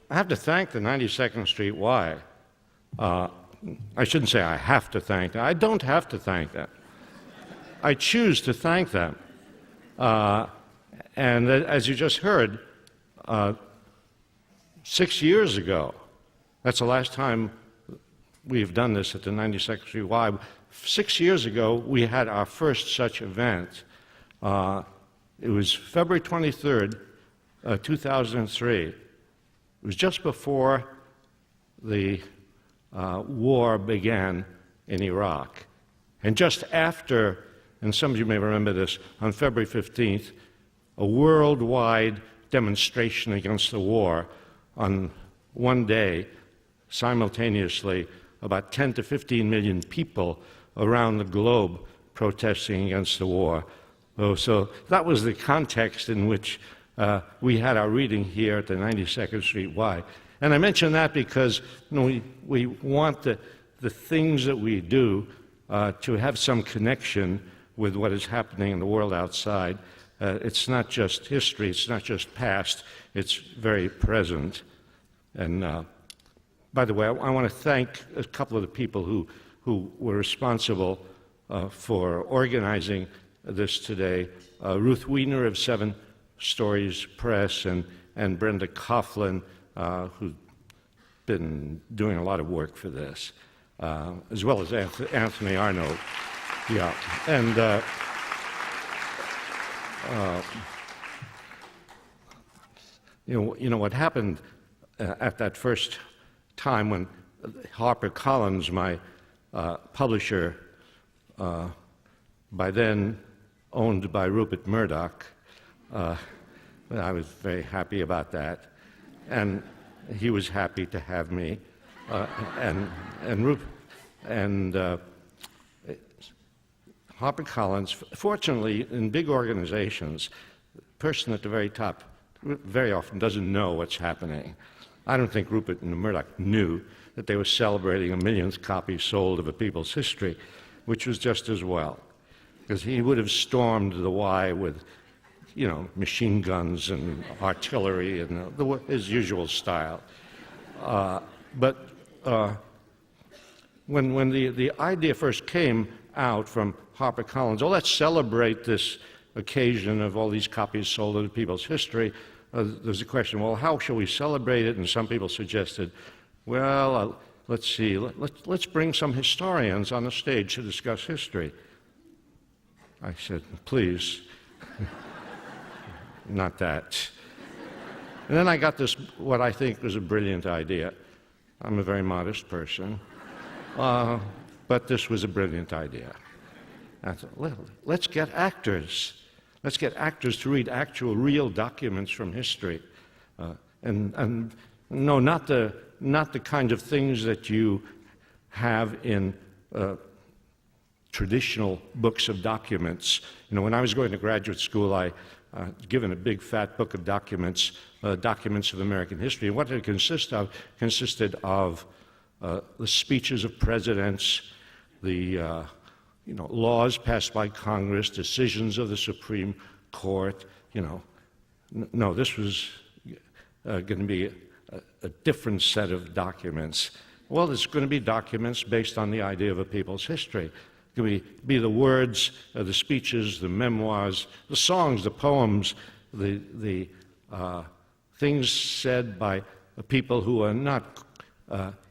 I have to thank the 92nd Street Y. I shouldn't say I have to thank them. I don't have to thank them. I choose to thank them. And as you just heard, 6 years ago, that's the last time we've done this at the 92nd Street Y. 6 years ago, we had our first such event. It was February 23rd, 2003. It was just before the war began in Iraq. And just after, and some of you may remember this, on February 15th, a worldwide demonstration against the war on one day, simultaneously, about 10 to 15 million people around the globe protesting against the war. So that was the context in which we had our reading here at the 92nd Street Y. And I mention that because we want the things that we do to have some connection with what is happening in the world outside. It's not just history, it's not just past, it's very present. And by the way, I want to thank a couple of the people who were responsible for organizing this today. Ruth Wiener of Seven Stories Press and Brenda Coughlin, who've been doing a lot of work for this, as well as Anthony Arnold. Yeah, and you know what happened at that first time when HarperCollins, my publisher, by then owned by Rupert Murdoch. I was very happy about that, and he was happy to have me, and HarperCollins. Fortunately, in big organizations, the person at the very top very often doesn't know what's happening. I don't think Rupert and Murdoch knew that they were celebrating a millionth copy sold of A People's History, which was just as well, because he would have stormed the Y with, machine guns and artillery and his usual style. But when the idea first came out from HarperCollins, let's celebrate this occasion of all these copies sold of People's History, there's a question, well, how shall we celebrate it? And some people suggested, well, let's see, let's bring some historians on the stage to discuss history. I said, please, not that. And then I got this, what I think was a brilliant idea. I'm a very modest person, but this was a brilliant idea. I thought, let's get actors. Let's get actors to read actual, real documents from history, and no, not the kind of things that you have in traditional books of documents. When I was going to graduate school, I given a big fat book of documents, documents of American history. And what it consisted of the speeches of presidents, the laws passed by Congress, decisions of the Supreme Court. No, this was going to be a different set of documents. Well, it's going to be documents based on the idea of a people's history. It's going to be the words, the speeches, the memoirs, the songs, the poems, the things said by people who are not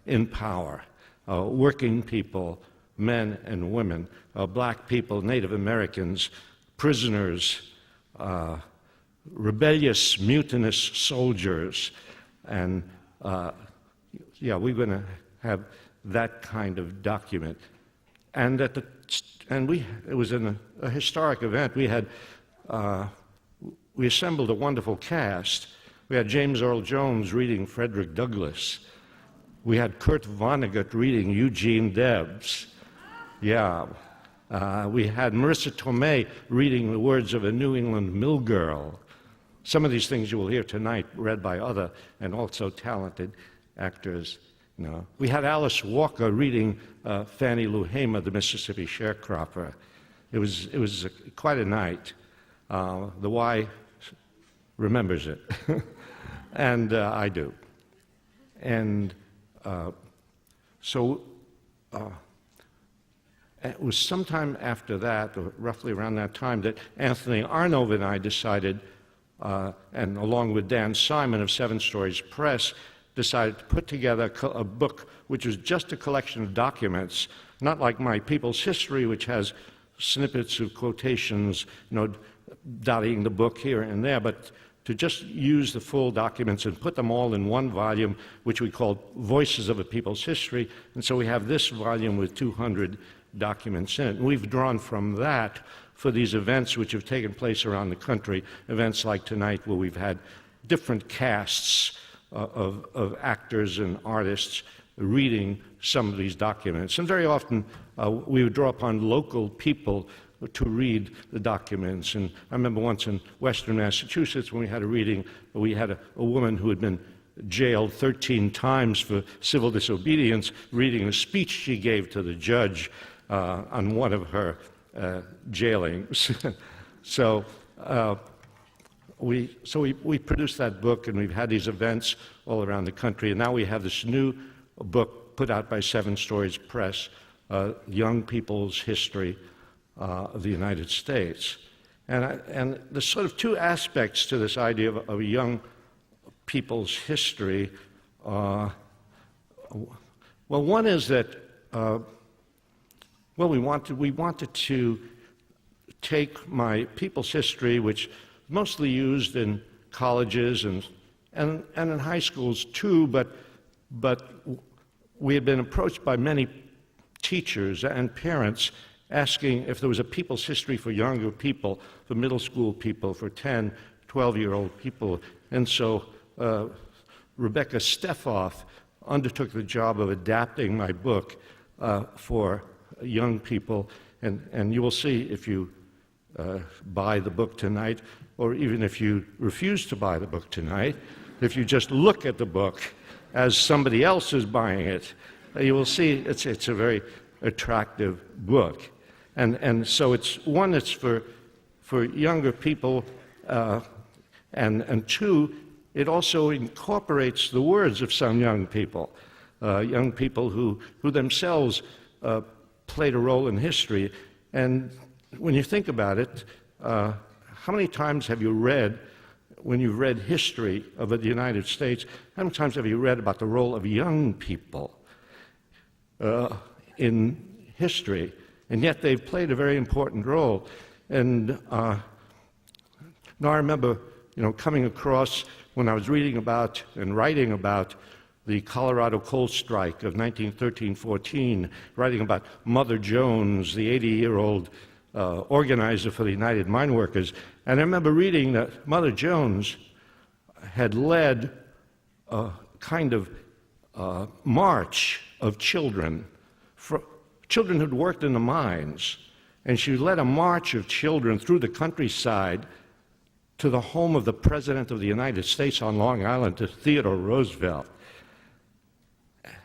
in power, working people, men and women, black people, Native Americans, prisoners, rebellious, mutinous soldiers, and we're going to have that kind of document. And it was in a historic event. We assembled a wonderful cast. We had James Earl Jones reading Frederick Douglass. We had Kurt Vonnegut reading Eugene Debs. Yeah. We had Marissa Tomei reading the words of a New England mill girl. Some of these things you will hear tonight read by other and also talented actors. We had Alice Walker reading Fannie Lou Hamer, the Mississippi sharecropper. It was quite a night. The Y remembers it, and I do. And so it was sometime after that, or roughly around that time, that Anthony Arnove and I decided, and along with Dan Simon of Seven Stories Press, decided to put together a book which was just a collection of documents, not like my People's History, which has snippets of quotations, dotting the book here and there, but to just use the full documents and put them all in one volume, which we called Voices of a People's History. And so we have this volume with 200 documents in it. And we've drawn from that for these events which have taken place around the country, events like tonight where we've had different casts of actors and artists reading some of these documents. And very often we would draw upon local people to read the documents. And I remember once in Western Massachusetts when we had a reading, we had a woman who had been jailed 13 times for civil disobedience reading a speech she gave to the judge on one of her jailings. So we produced that book, and we've had these events all around the country. And now we have this new book put out by Seven Stories Press, Young People's History of the United States. And there's sort of two aspects to this idea of a young people's history. Well, one is that we wanted to take my people's history, which mostly used in colleges and in high schools too, but we had been approached by many teachers and parents asking if there was a people's history for younger people, for middle school people, for 10, 12-year-old people. And so Rebecca Steffoff undertook the job of adapting my book for young people. And you will see if you buy the book tonight, or even if you refuse to buy the book tonight, if you just look at the book as somebody else is buying it, you will see it's a very attractive book. And so it's one that's for younger people, and two, it also incorporates the words of some young people who themselves played a role in history. And when you think about it, how many times have you read, when you've read history of the United States, how many times have you read about the role of young people in history? And yet they've played a very important role. And now I remember, coming across when I was reading about and writing about the Colorado coal strike of 1913-14, writing about Mother Jones, the 80-year-old organizer for the United Mine Workers. And I remember reading that Mother Jones had led a kind of march of children who'd worked in the mines, and she led a march of children through the countryside to the home of the President of the United States on Long Island, to Theodore Roosevelt.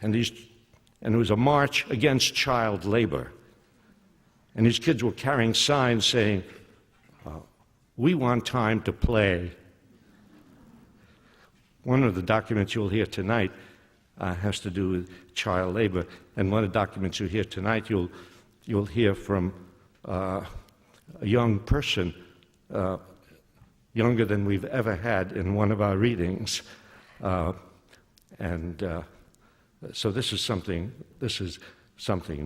And it was a march against child labor. And these kids were carrying signs saying, "We want time to play." One of the documents you'll hear tonight has to do with child labor. And one of the documents you hear tonight, you'll hear from a young person, younger than we've ever had in one of our readings. So this is something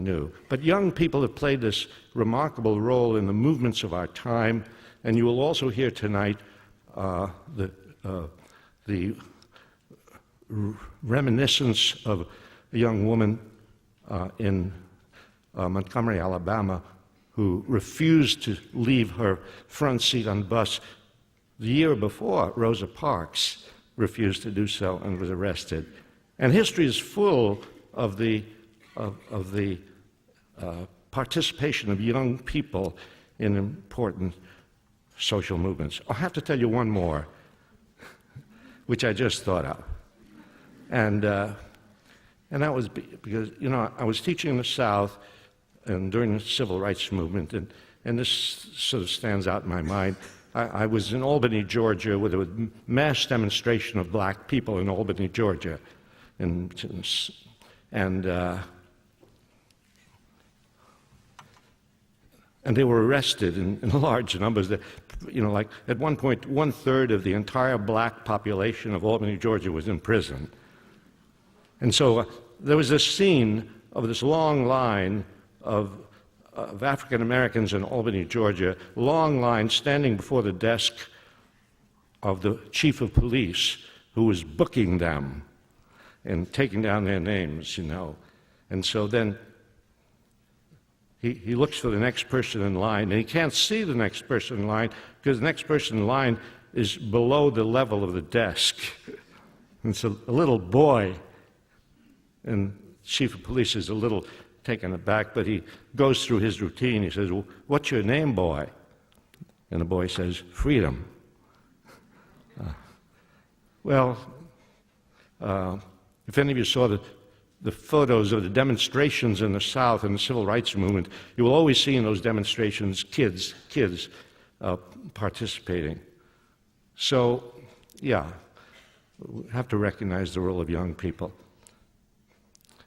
new. But young people have played this remarkable role in the movements of our time. And you will also hear tonight the reminiscence of a young woman in Montgomery, Alabama, who refused to leave her front seat on the bus. The year before, Rosa Parks refused to do so and was arrested. And history is full of the participation of young people in important social movements. I'll have to tell you one more, which I just thought of. And that was because, I was teaching in the South and during the Civil Rights Movement, and this sort of stands out in my mind. I was in Albany, Georgia, with a mass demonstration of black people in Albany, Georgia. and and they were arrested in large numbers. That, like at one point, 1/3 of the entire black population of Albany, Georgia, was in prison. And so there was this scene of this long line of African Americans in Albany, Georgia, long line standing before the desk of the chief of police, who was booking them and taking down their names, And so then he looks for the next person in line, and he can't see the next person in line because the next person in line is below the level of the desk. And so a little boy, and chief of police is a little taken aback, but he goes through his routine. He says, "Well, what's your name, boy?" And the boy says, "Freedom." If any of you saw the photos of the demonstrations in the South in the Civil Rights Movement, you will always see in those demonstrations kids participating. So, yeah, we have to recognize the role of young people.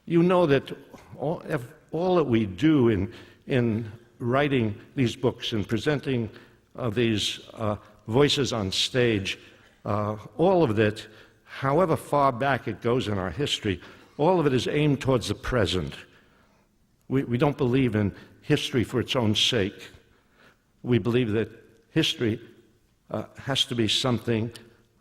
You know that all that we do in writing these books and presenting these voices on stage, all of that, however far back it goes in our history, all of it is aimed towards the present. We don't believe in history for its own sake. We believe that history has to be something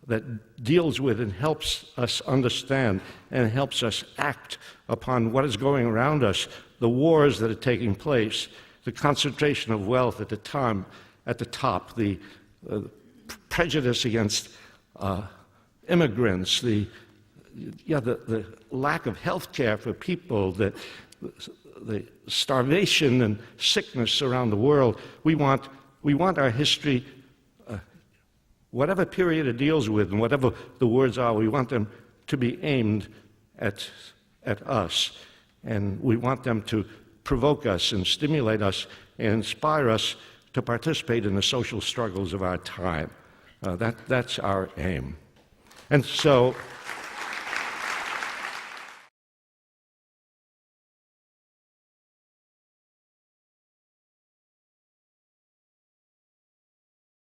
that deals with and helps us understand and helps us act upon what is going around us, the wars that are taking place, the concentration of wealth at the top, the prejudice against immigrants, the lack of health care for people, the starvation and sickness around the world. We want our history, whatever period it deals with and whatever the words are, we want them to be aimed at us. And we want them to provoke us and stimulate us and inspire us to participate in the social struggles of our time. That's our aim. And so